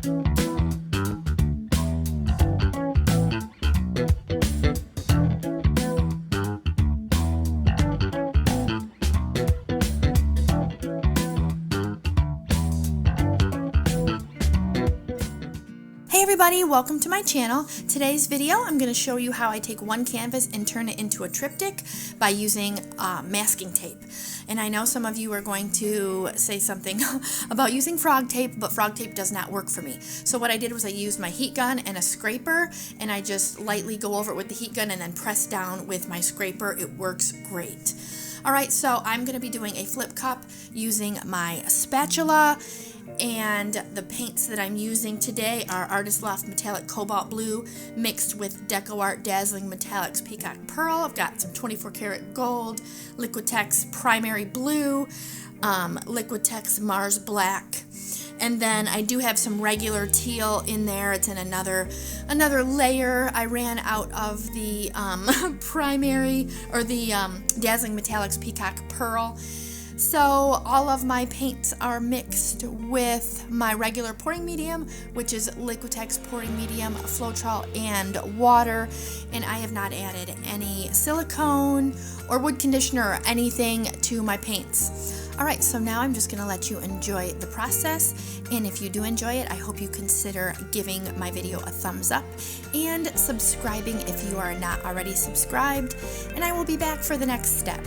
Hey everybody, welcome to my channel. Today's video I'm going to show you how I take one canvas and turn it into a triptych by using masking tape. And I know some of you are going to say something about using frog tape, but frog tape does not work for me. So what I did was I used my heat gun and a scraper, and I just lightly go over it with the heat gun and then press down with my scraper. It works great. Alright, so I'm going to be doing a flip cup using my spatula. And the paints that I'm using today are Artist Loft Metallic Cobalt Blue mixed with DecoArt Dazzling Metallics Peacock Pearl. I've got some 24 karat gold, Liquitex Primary Blue, Liquitex Mars Black, and then I do have some regular teal in there. It's in another layer. I ran out of the primary or the Dazzling Metallics Peacock Pearl. So all of my paints are mixed with my regular pouring medium, which is Liquitex Pouring Medium, Floetrol, and water. And I have not added any silicone or wood conditioner or anything to my paints. Alright, so now I'm just going to let you enjoy the process. And if you do enjoy it, I hope you consider giving my video a thumbs up and subscribing if you are not already subscribed. And I will be back for the next step.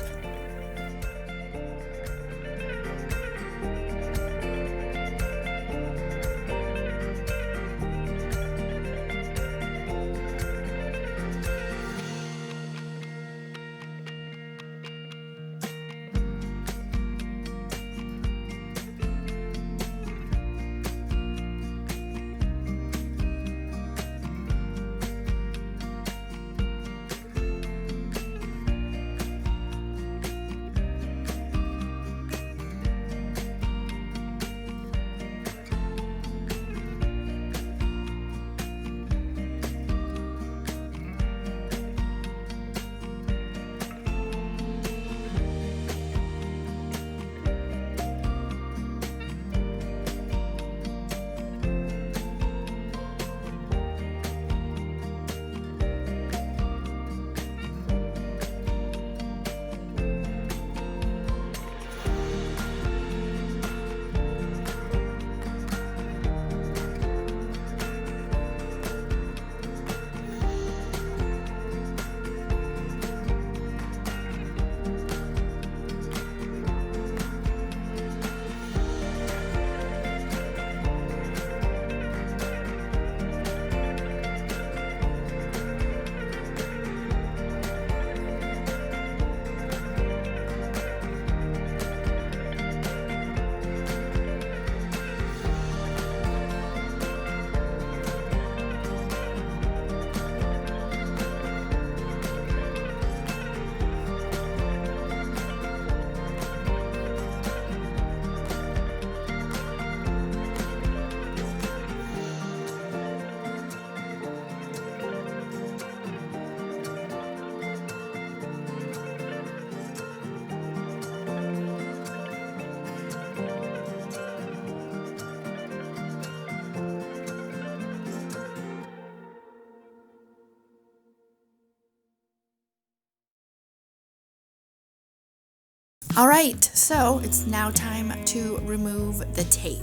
Alright, so it's now time to remove the tape.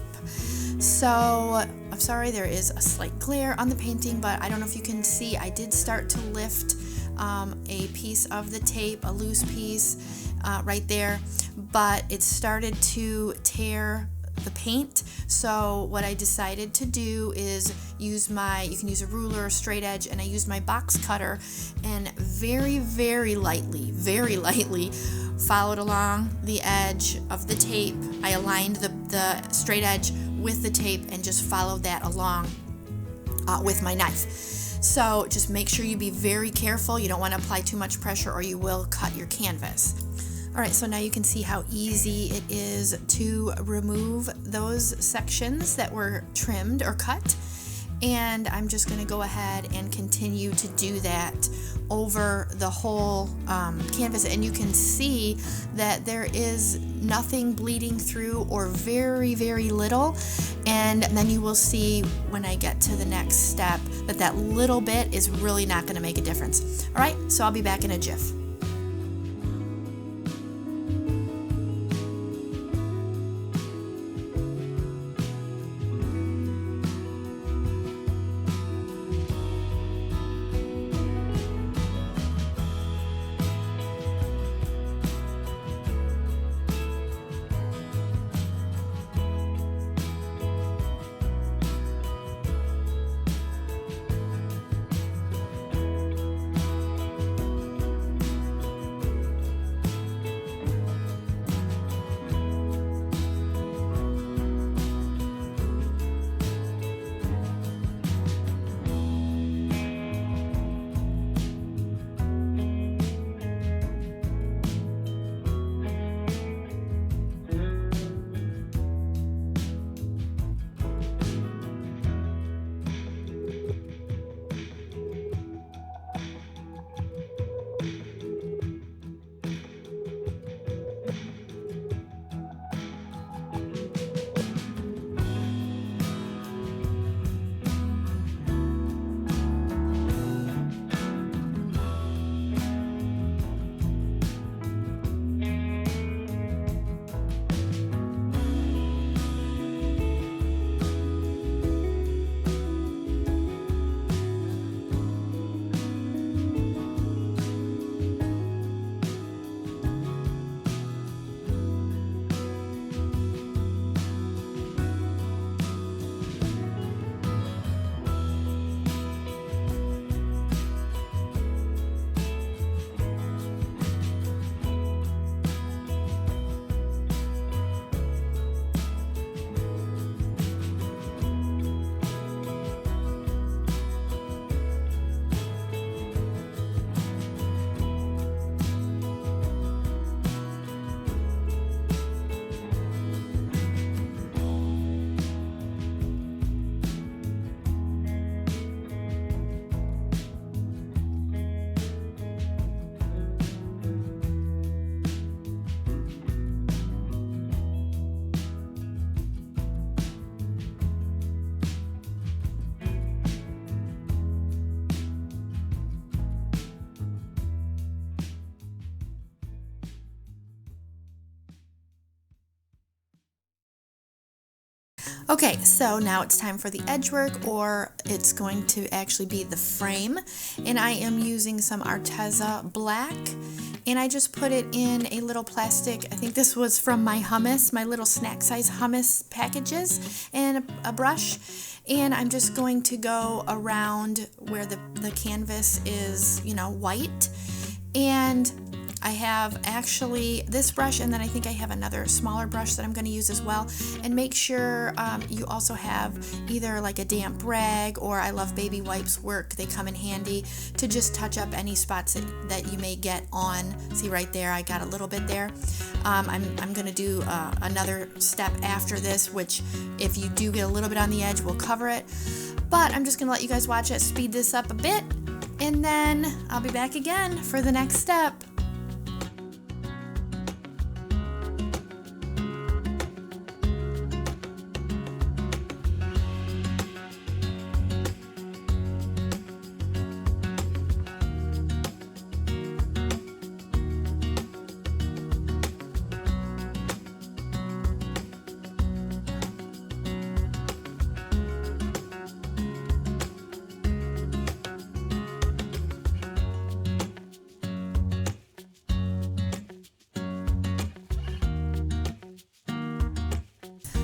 So, I'm sorry there is a slight glare on the painting, but I don't know if you can see, I did start to lift a piece of the tape, a loose piece right there, but it started to tear the paint. So what I decided to do is use you can use a ruler or straight edge, and I used my box cutter and very lightly followed along the edge of the tape. I aligned the straight edge with the tape and just followed that along with my knife. So just make sure you be very careful. You don't want to apply too much pressure or you will cut your canvas. Alright, so now you can see how easy it is to remove those sections that were trimmed or cut. And I'm just going to go ahead and continue to do that over the whole canvas, and you can see that there is nothing bleeding through, or very, very little. And then you will see when I get to the next step that that little bit is really not going to make a difference. All right, so I'll be back in a jiff. Okay, so now it's time for the edge work, or it's going to actually be the frame. And I am using some Arteza black, and I just put it in a little plastic, I think this was from my hummus, my little snack size hummus packages, and a brush. And I'm just going to go around where the canvas is, you know, white. And I have actually this brush, and then I think I have another smaller brush that I'm going to use as well. And make sure you also have either like a damp rag, or I love baby wipes work. They come in handy to just touch up any spots that you may get on. See right there, I got a little bit there. I'm going to do another step after this, which if you do get a little bit on the edge, we'll cover it. But I'm just going to let you guys watch it, speed this up a bit, and then I'll be back again for the next step.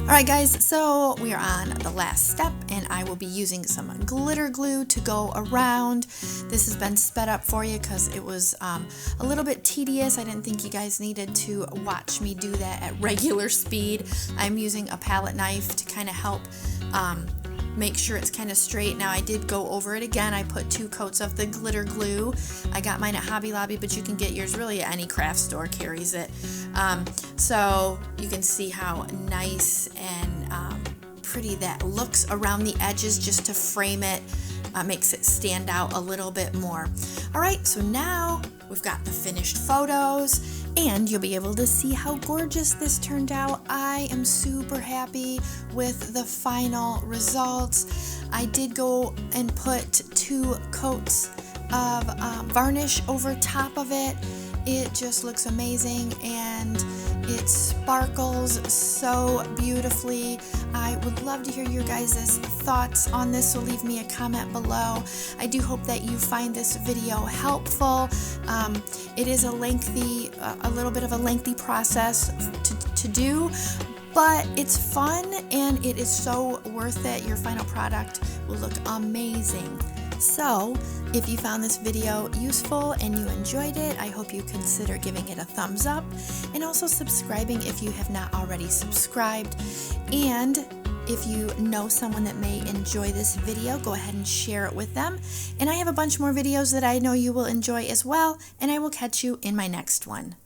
Alright guys, so we are on the last step, and I will be using some glitter glue to go around. This has been sped up for you because it was a little bit tedious. I didn't think you guys needed to watch me do that at regular speed. I'm using a palette knife to kind of help make sure it's kind of straight. Now I did go over it again. I put 2 coats of the glitter glue. I got mine at Hobby Lobby, but you can get yours really at any craft store carries it. So you can see how nice and pretty that looks around the edges, just to frame it makes it stand out a little bit more. All right, so now we've got the finished photos, and you'll be able to see how gorgeous this turned out. I am super happy with the final results. I did go and put 2 coats of varnish over top of it. It just looks amazing, and it sparkles so beautifully. I would love to hear your guys' thoughts on this, so leave me a comment below. I do hope that you find this video helpful. It is a little bit of a lengthy process to do, but it's fun and it is so worth it. Your final product will look amazing. So, if you found this video useful and you enjoyed it, I hope you consider giving it a thumbs up and also subscribing if you have not already subscribed. And if you know someone that may enjoy this video, go ahead and share it with them. And I have a bunch more videos that I know you will enjoy as well, and I will catch you in my next one.